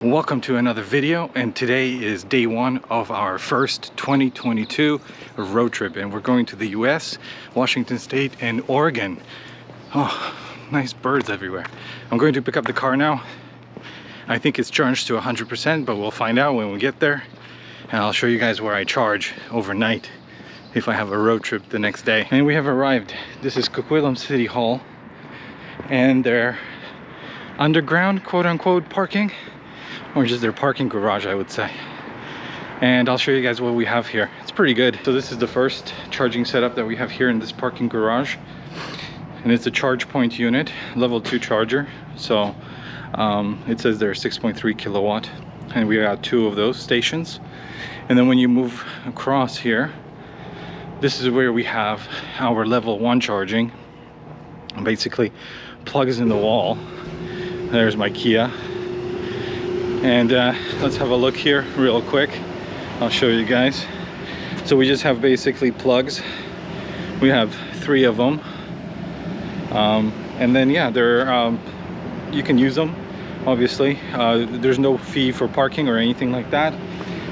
Welcome to another video, and today is day one of our first 2022 road trip, and we're going to the US, Washington State, and Oregon. Oh, nice birds everywhere. I'm going to pick up the car now. I think it's charged to 100%, but we'll find out when we get there, and I'll show you guys where I charge overnight if I have a road trip the next day. And we have arrived. This is Coquitlam City Hall, and their underground quote-unquote parking, or just their parking garage, I would say. And I'll show you guys what we have here. It's pretty good. So this is the first charging setup that we have here in this parking garage, and it's a charge point unit, level 2 charger. So it says they're 6.3 kilowatt, and we got 2 of those stations. And then when you move across here, this is where we have our level 1 charging. Basically plugs in the wall. There's my Kia. And let's have a look here real quick. I'll show you guys. So we just have basically plugs. We have 3 of them, and then yeah, they're you can use them, obviously. There's no fee for parking or anything like that.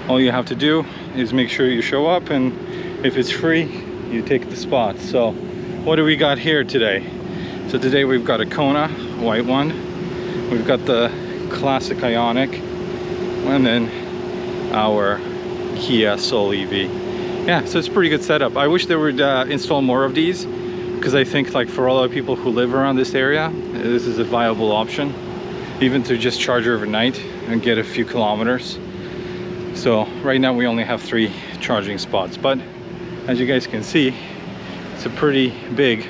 All you have to do is make sure you show up, and if it's free, you take the spot. So what do we got here today? So today we've got a Kona white one, we've got the classic Ioniq, and then our Kia Soul EV. Yeah, so it's a pretty good setup. I wish they would install more of these, because I think like for all the people who live around this area, this is a viable option, even to just charge overnight and get a few kilometers. So right now we only have 3 charging spots, but as you guys can see, it's a pretty big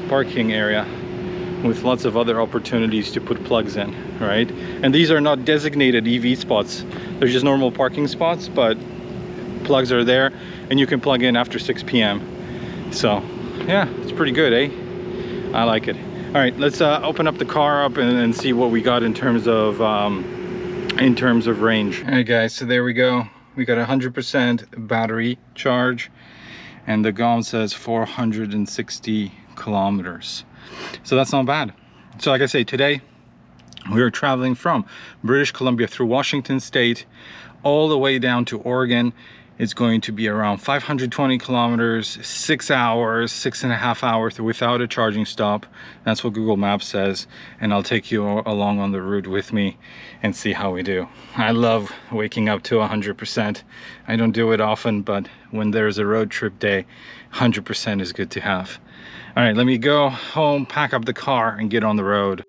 parking area with lots of other opportunities to put plugs in, right? And these are not designated EV spots. They're just normal parking spots, but plugs are there, and you can plug in after 6 p.m. So yeah, it's pretty good, eh? I like it. All right, let's open up the car up and see what we got in terms of range. All right guys, so there we go. We got 100% battery charge, and the GOM says 460 kilometers. So that's not bad. So like I say, today we are traveling from British Columbia through Washington State all the way down to Oregon. It's going to be around 520 kilometers, 6 hours, 6.5 hours without a charging stop. That's what Google Maps says, and I'll take you along on the route with me and see how we do. I love waking up to 100%. I don't do it often, but when there's a road trip day, 100% is good to have. All right, let me go home, pack up the car, and get on the road.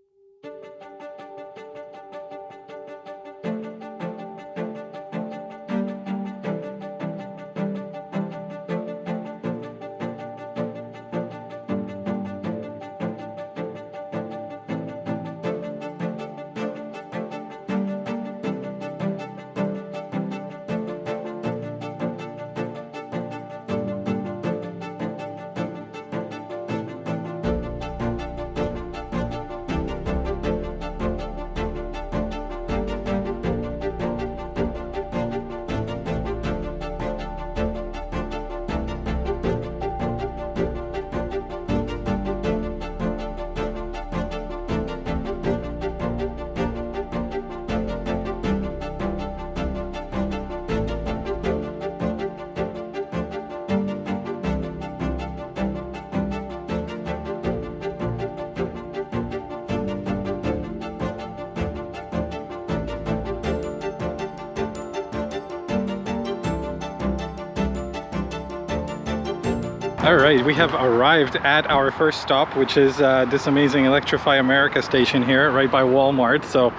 All right, we have arrived at our first stop, which is this amazing Electrify America station here, right by Walmart. So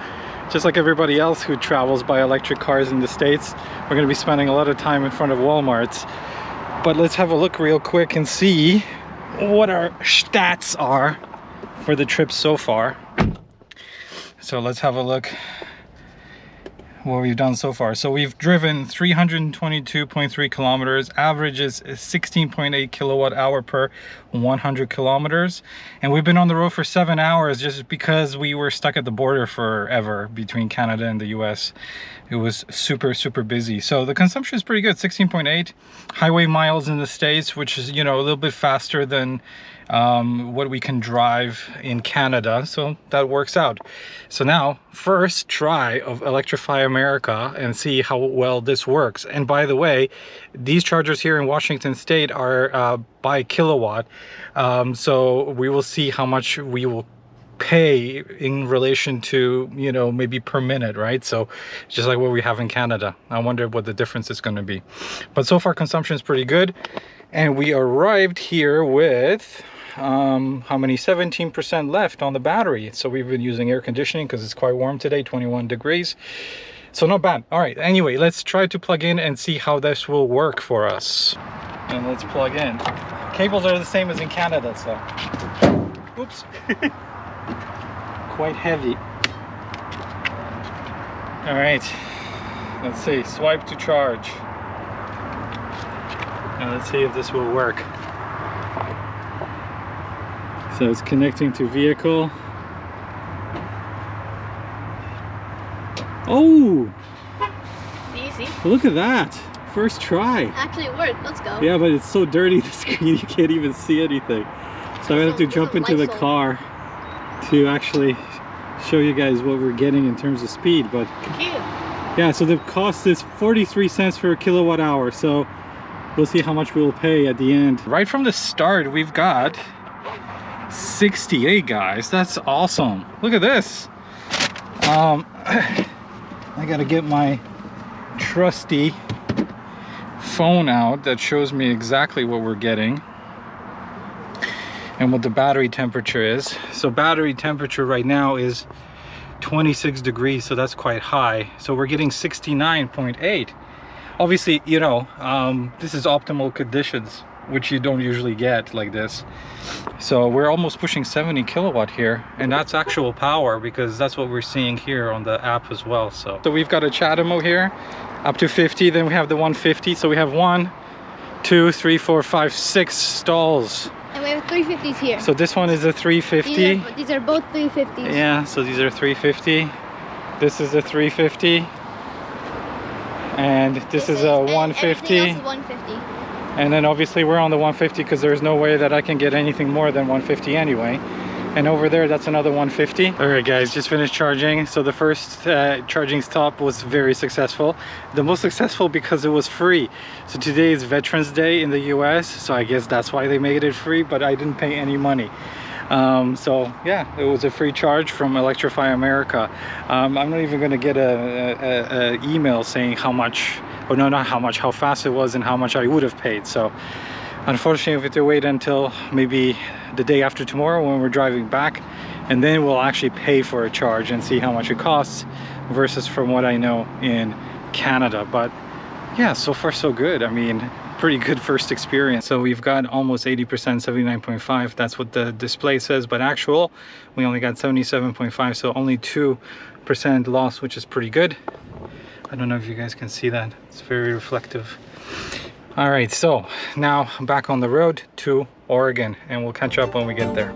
just like everybody else who travels by electric cars in the States, we're going to be spending a lot of time in front of Walmarts. But let's have a look real quick and see what our stats are for the trip so far. So let's have a look what we've done so far. So we've driven 322.3 kilometers. Average is 16.8 kilowatt hour per 100 kilometers, and we've been on the road for 7 hours just because we were stuck at the border forever between Canada and the US. It was super busy. So the consumption is pretty good, 16.8 highway miles in the States, which is, you know, a little bit faster than what we can drive in Canada, so that works out. So now, first try of Electrify America and see how well this works. And by the way, these chargers here in Washington State are by kilowatt, so we will see how much we will pay in relation to, you know, maybe per minute, right? So just like what we have in Canada. I wonder what the difference is going to be. But so far consumption is pretty good, and we arrived here with how many, 17% left on the battery. So we've been using air conditioning because it's quite warm today, 21 degrees, so not bad. All right, anyway, let's try to plug in and see how this will work for us. And let's plug in. Cables are the same as in Canada, so oops. Quite heavy. All right, let's see, swipe to charge. Now let's see if this will work. So it's connecting to vehicle. Oh! Easy. Look at that! First try. Actually it worked. Let's go. Yeah, but it's so dirty, the screen, you can't even see anything. So I have to jump into the car to actually show you guys what we're getting in terms of speed. But cute. Yeah, so the cost is 43 cents per kilowatt hour. So we'll see how much we'll pay at the end. Right from the start, we've got 68, guys. That's awesome. Look at this. I gotta get my trusty phone out that shows me exactly what we're getting and what the battery temperature is. So battery temperature right now is 26 degrees, so that's quite high. So we're getting 69.8. Obviously, you know, this is optimal conditions, which you don't usually get like this. So we're almost pushing 70 kilowatt here, and that's actual power because that's what we're seeing here on the app as well. So we've got a CHAdeMO here up to 50, then we have the 150. So we have 1, 2, 3, 4, 5, 6 stalls. And we have 350s here. So this one is a 350. These are both 350s. Yeah, so these are 350. This is a 350. And this is a 150. Everything else is 150. And then obviously we're on the 150 because there's no way that I can get anything more than 150 anyway. And over there, that's another 150. All right, guys, just finished charging. So the first charging stop was very successful. The most successful because it was free. So today is Veterans Day in the US, so I guess that's why they made it free, but I didn't pay any money. So yeah, it was a free charge from Electrify America. I'm not even gonna get a email saying how much, or no, not how much, how fast it was and how much I would have paid. So unfortunately, we have to wait until maybe the day after tomorrow when we're driving back, and then we'll actually pay for a charge and see how much it costs versus from what I know in Canada. But yeah, so far so good. I mean, pretty good first experience. So we've got almost 80%, 79.5. That's what the display says, but actual, we only got 77.5, so only 2% loss, which is pretty good. I don't know if you guys can see that. It's very reflective. All right, so now I'm back on the road to Oregon, and we'll catch up when we get there.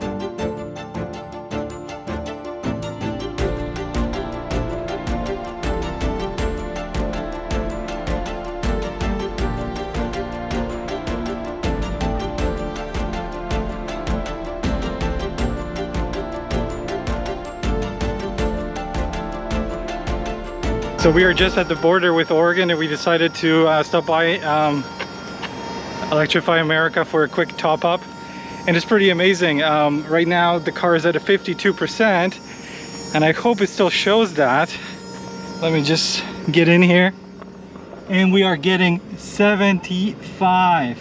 So we are just at the border with Oregon, and we decided to stop by Electrify America for a quick top up, and it's pretty amazing. Right now the car is at a 52%, and I hope it still shows that. Let me just get in here, and we are getting 75.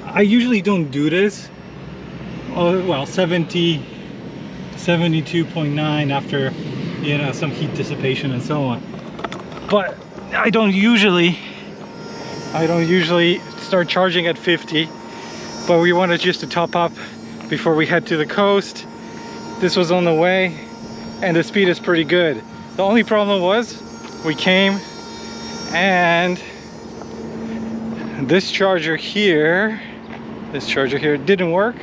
I usually don't do this. Oh well, 72.9 after, you know, some heat dissipation and so on. But I don't usually start charging at 50, but we wanted just to top up before we head to the coast. This was on the way, and the speed is pretty good. The only problem was we came and this charger here didn't work,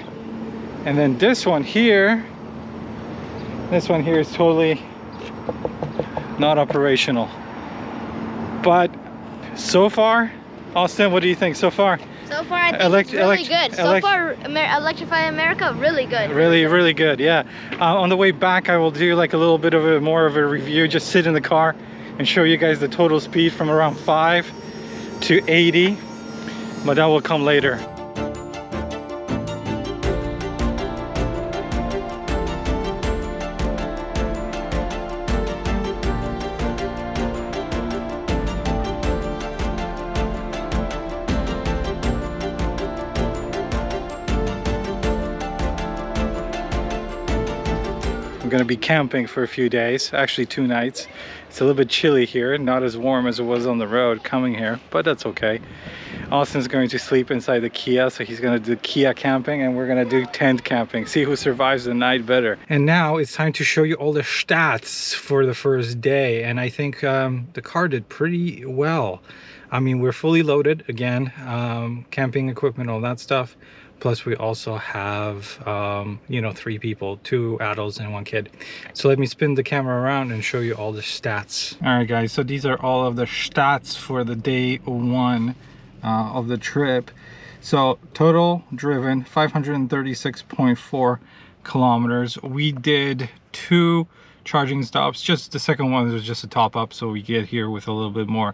and then this one here is totally not operational. But so far, Austin, what do you think so far? So far, I think it's really good. So far, Electrify America, really good. Really good, yeah. On the way back, I will do like a little bit of more of a review, just sit in the car and show you guys the total speed from around 5 to 80, but that will come later. I'm gonna be camping for a few days, actually 2 nights. It's a little bit chilly here, not as warm as it was on the road coming here, but that's okay. Austin's going to sleep inside the Kia, so he's gonna do Kia camping, and we're gonna do tent camping, see who survives the night better. And now it's time to show you all the stats for the first day, and I think the car did pretty well. I mean, we're fully loaded again, camping equipment, all that stuff. Plus we also have, you know, 3 people, 2 adults and 1 kid. So let me spin the camera around and show you all the stats. All right, guys, so these are all of the stats for the day 1 of the trip. So total driven 536.4 kilometers. We did 2 charging stops. Just the second one was just a top up, so we get here with a little bit more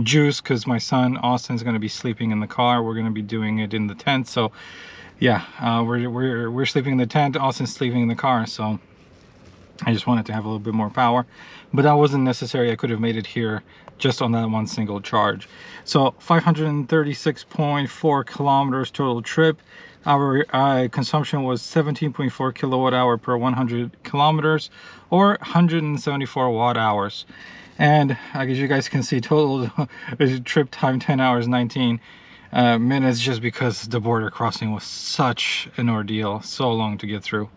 juice because my son Austin's going to be sleeping in the car. We're going to be doing it in the tent, so yeah, we're sleeping in the tent, Austin's sleeping in the car, so I just wanted to have a little bit more power, but that wasn't necessary. I could have made it here just on that one single charge. So 536.4 kilometers total trip. Our consumption was 17.4 kilowatt hour per 100 kilometers, or 174 watt hours. And as you guys can see, total trip time 10 hours 19 minutes, just because the border crossing was such an ordeal, so long to get through.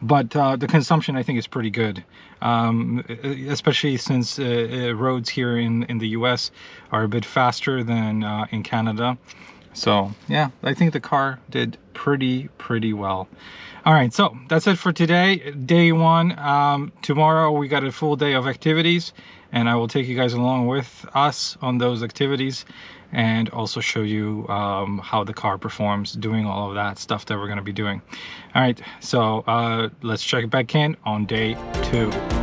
But the consumption, I think, is pretty good, especially since roads here in the US are a bit faster than in Canada. So yeah, I think the car did pretty well. All right, so that's it for today, day 1. Tomorrow we got a full day of activities, and I will take you guys along with us on those activities and also show you how the car performs doing all of that stuff that we're going to be doing. All right, so let's check back in on day 2.